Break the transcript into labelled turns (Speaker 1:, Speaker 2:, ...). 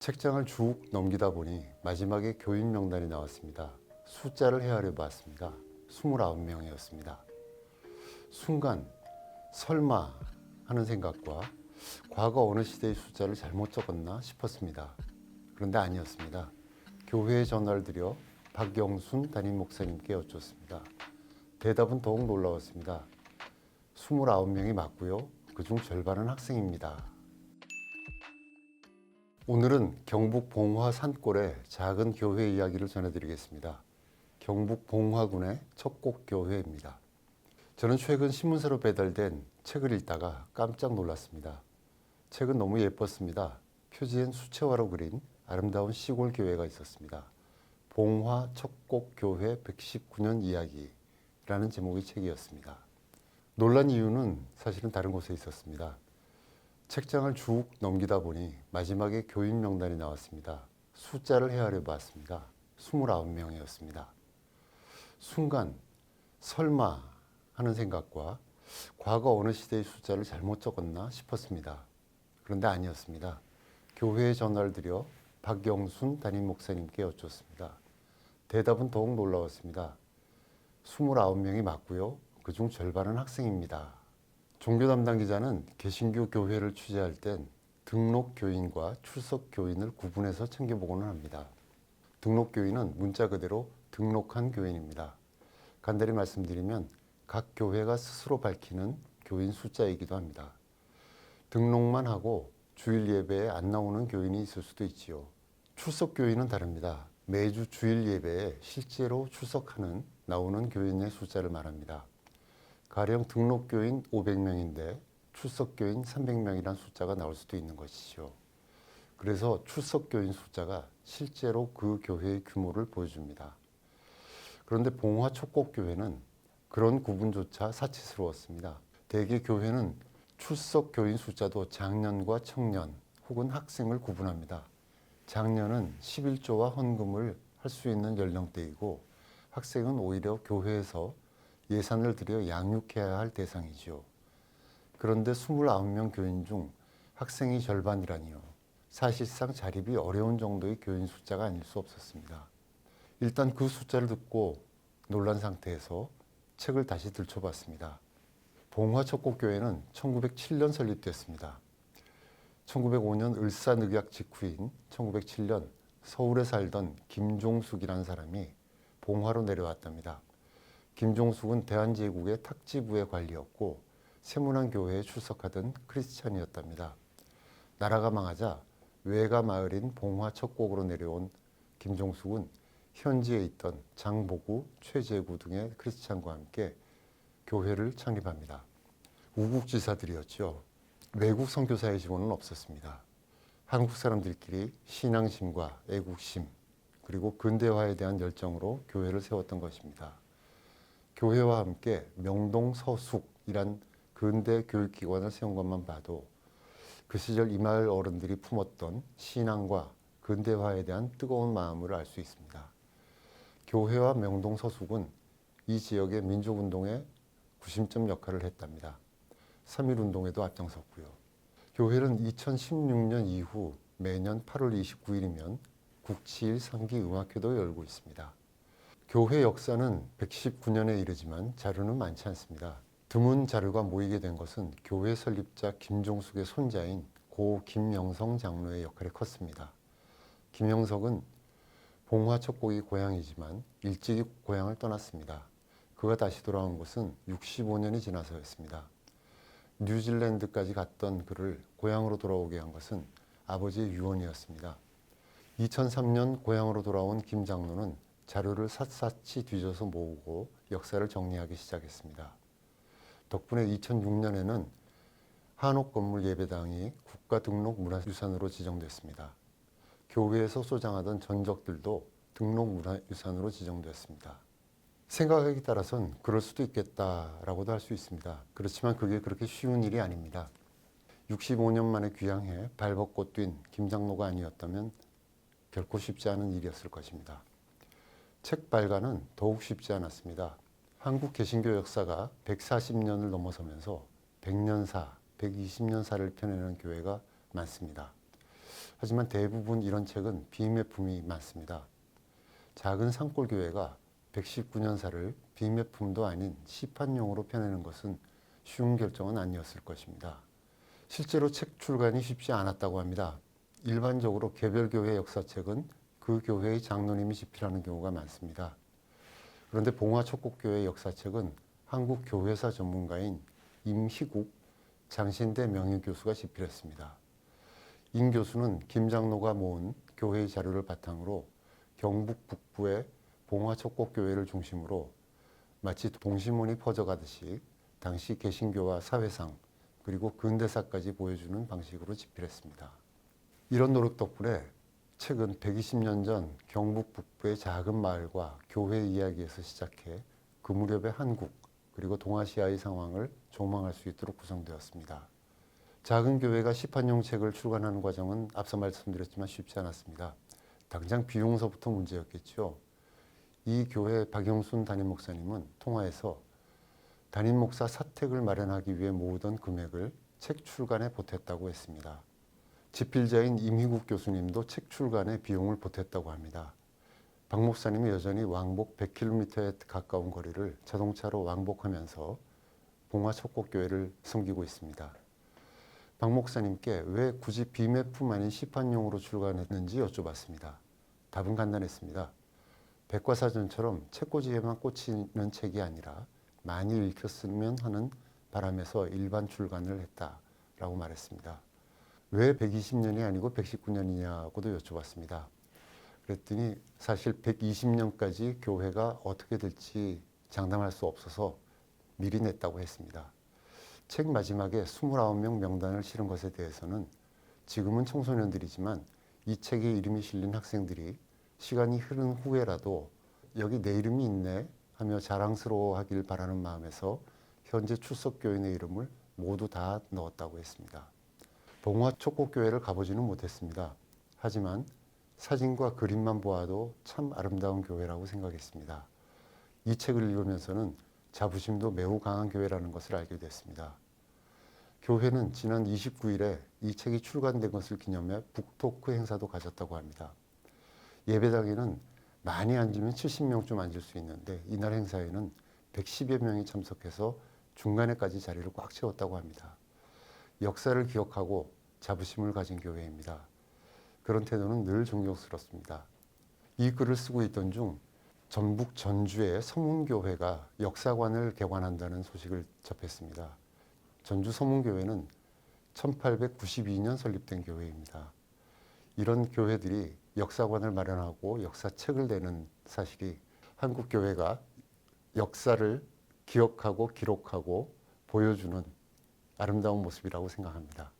Speaker 1: 책장을 쭉 넘기다 보니 마지막에 교인 명단이 나왔습니다. 숫자를 헤아려 봤습니다. 29명이었습니다. 순간 설마 하는 생각과 과거 어느 시대의 숫자를 잘못 적었나 싶었습니다. 그런데 아니었습니다. 교회에 전화를 드려 박영순 담임 목사님께 여쭙습니다. 대답은 더욱 놀라웠습니다. 29명이 맞고요. 그중 절반은 학생입니다. 오늘은 경북 봉화 산골의 작은 교회 이야기를 전해드리겠습니다. 경북 봉화군의 척곡교회입니다. 저는 최근 신문사로 배달된 책을 읽다가 깜짝 놀랐습니다. 책은 너무 예뻤습니다. 표지엔 수채화로 그린 아름다운 시골 교회가 있었습니다. 봉화 척곡교회 119년 이야기라는 제목의 책이었습니다. 놀란 이유는 사실은 다른 곳에 있었습니다. 책장을 쭉 넘기다 보니 마지막에 교인 명단이 나왔습니다. 숫자를 헤아려 봤습니다. 29명이었습니다. 순간 설마 하는 생각과 과거 어느 시대의 숫자를 잘못 적었나 싶었습니다. 그런데 아니었습니다. 교회에 전화를 드려 박영순 담임 목사님께 여쭙습니다. 대답은 더욱 놀라웠습니다. 29명이 맞고요. 그중 절반은 학생입니다. 종교 담당 기자는 개신교 교회를 취재할 땐 등록 교인과 출석 교인을 구분해서 챙겨보고는 합니다. 등록 교인은 문자 그대로 등록한 교인입니다. 간단히 말씀드리면 각 교회가 스스로 밝히는 교인 숫자이기도 합니다. 등록만 하고 주일 예배에 안 나오는 교인이 있을 수도 있지요. 출석 교인은 다릅니다. 매주 주일 예배에 실제로 출석하는 나오는 교인의 숫자를 말합니다. 가령 등록교인 500명인데 출석교인 300명이라는 숫자가 나올 수도 있는 것이죠. 그래서 출석교인 숫자가 실제로 그 교회의 규모를 보여줍니다. 그런데 봉화 척곡교회는 그런 구분조차 사치스러웠습니다. 대개 교회는 출석교인 숫자도 장년과 청년 혹은 학생을 구분합니다. 장년은 11조와 헌금을 할 수 있는 연령대이고 학생은 오히려 교회에서 예산을 들여 양육해야 할 대상이죠. 그런데 29명 교인 중 학생이 절반이라니요. 사실상 자립이 어려운 정도의 교인 숫자가 아닐 수 없었습니다. 일단 그 숫자를 듣고 놀란 상태에서 책을 다시 들춰봤습니다. 봉화 척곡교회는 1907년 설립됐습니다. 1905년 을사늑약 직후인 1907년 서울에 살던 김종숙이라는 사람이 봉화로 내려왔답니다. 김종숙은 대한제국의 탁지부의 관리였고 세문안교회에 출석하던 크리스찬이었답니다. 나라가 망하자 외가 마을인 봉화 척곡으로 내려온 김종숙은 현지에 있던 장보구, 최재구 등의 크리스찬과 함께 교회를 창립합니다. 우국지사들이었죠. 외국 선교사의 지원은 없었습니다. 한국 사람들끼리 신앙심과 애국심 그리고 근대화에 대한 열정으로 교회를 세웠던 것입니다. 교회와 함께 명동서숙이란 근대 교육기관을 세운 것만 봐도 그 시절 이 마을 어른들이 품었던 신앙과 근대화에 대한 뜨거운 마음을 알 수 있습니다. 교회와 명동서숙은 이 지역의 민족운동의 구심점 역할을 했답니다. 3.1운동에도 앞장섰고요. 교회는 2016년 이후 매년 8월 29일이면 국치일 상기 음악회도 열고 있습니다. 교회 역사는 119년에 이르지만 자료는 많지 않습니다. 드문 자료가 모이게 된 것은 교회 설립자 김종숙의 손자인 고 김영성 장로의 역할이 컸습니다. 김영석은 봉화 척곡이 고향이지만 일찍이 고향을 떠났습니다. 그가 다시 돌아온 것은 65년이 지나서였습니다. 뉴질랜드까지 갔던 그를 고향으로 돌아오게 한 것은 아버지의 유언이었습니다. 2003년 고향으로 돌아온 김 장로는 자료를 샅샅이 뒤져서 모으고 역사를 정리하기 시작했습니다. 덕분에 2006년에는 한옥건물 예배당이 국가등록문화유산으로 지정됐습니다. 교회에서 소장하던 전적들도 등록문화유산으로 지정됐습니다. 생각하기 따라선 그럴 수도 있겠다라고도 할 수 있습니다. 그렇지만 그게 그렇게 쉬운 일이 아닙니다. 65년 만에 귀향해 발벗고 뛴 김장로가 아니었다면 결코 쉽지 않은 일이었을 것입니다. 책 발간은 더욱 쉽지 않았습니다. 한국 개신교 역사가 140년을 넘어서면서 100년사, 120년사를 펴내는 교회가 많습니다. 하지만 대부분 이런 책은 비매품이 많습니다. 작은 산골교회가 119년사를 비매품도 아닌 시판용으로 펴내는 것은 쉬운 결정은 아니었을 것입니다. 실제로 책 출간이 쉽지 않았다고 합니다. 일반적으로 개별교회 역사책은 그 교회의 장로님이 집필하는 경우가 많습니다. 그런데 봉화촉곡교회 역사책은 한국 교회사 전문가인 임희국 장신대 명예교수가 집필했습니다. 임 교수는 김 장로가 모은 교회의 자료를 바탕으로 경북 북부의 봉화촉곡교회를 중심으로 마치 동시문이 퍼져가듯이 당시 개신교와 사회상 그리고 근대사까지 보여주는 방식으로 집필했습니다. 이런 노력 덕분에 책은 120년 전 경북 북부의 작은 마을과 교회 이야기에서 시작해 그 무렵의 한국 그리고 동아시아의 상황을 조망할 수 있도록 구성되었습니다. 작은 교회가 시판용 책을 출간하는 과정은 앞서 말씀드렸지만 쉽지 않았습니다. 당장 비용서부터 문제였겠죠. 이 교회 박영순 담임 목사님은 통화에서 담임 목사 사택을 마련하기 위해 모으던 금액을 책 출간에 보탰다고 했습니다. 집필자인 임희국 교수님도 책 출간에 비용을 보탰다고 합니다. 박 목사님이 여전히 왕복 100km에 가까운 거리를 자동차로 왕복하면서 봉화촉곡교회를 섬기고 있습니다. 박 목사님께 왜 굳이 비매품 아닌 시판용으로 출간했는지 여쭤봤습니다. 답은 간단했습니다. 백과사전처럼 책꽂이에만 꽂히는 책이 아니라 많이 읽혔으면 하는 바람에서 일반 출간을 했다라고 말했습니다. 왜 120년이 아니고 119년이냐고도 여쭤봤습니다. 그랬더니 사실 120년까지 교회가 어떻게 될지 장담할 수 없어서 미리 냈다고 했습니다. 책 마지막에 29명 명단을 실은 것에 대해서는 지금은 청소년들이지만 이 책에 이름이 실린 학생들이 시간이 흐른 후에라도 여기 내 이름이 있네 하며 자랑스러워하길 바라는 마음에서 현재 출석교인의 이름을 모두 다 넣었다고 했습니다. 봉화촉곡교회를 가보지는 못했습니다. 하지만 사진과 그림만 보아도 참 아름다운 교회라고 생각했습니다. 이 책을 읽으면서는 자부심도 매우 강한 교회라는 것을 알게 됐습니다. 교회는 지난 29일에 이 책이 출간된 것을 기념해 북토크 행사도 가졌다고 합니다. 예배당에는 많이 앉으면 70명쯤 앉을 수 있는데 이날 행사에는 110여 명이 참석해서 중간에까지 자리를 꽉 채웠다고 합니다. 역사를 기억하고 자부심을 가진 교회입니다. 그런 태도는 늘 존경스럽습니다. 이 글을 쓰고 있던 중 전북 전주의 서문교회가 역사관을 개관한다는 소식을 접했습니다. 전주 서문교회는 1892년 설립된 교회입니다. 이런 교회들이 역사관을 마련하고 역사책을 내는 사실이 한국 교회가 역사를 기억하고 기록하고 보여주는 아름다운 모습이라고 생각합니다.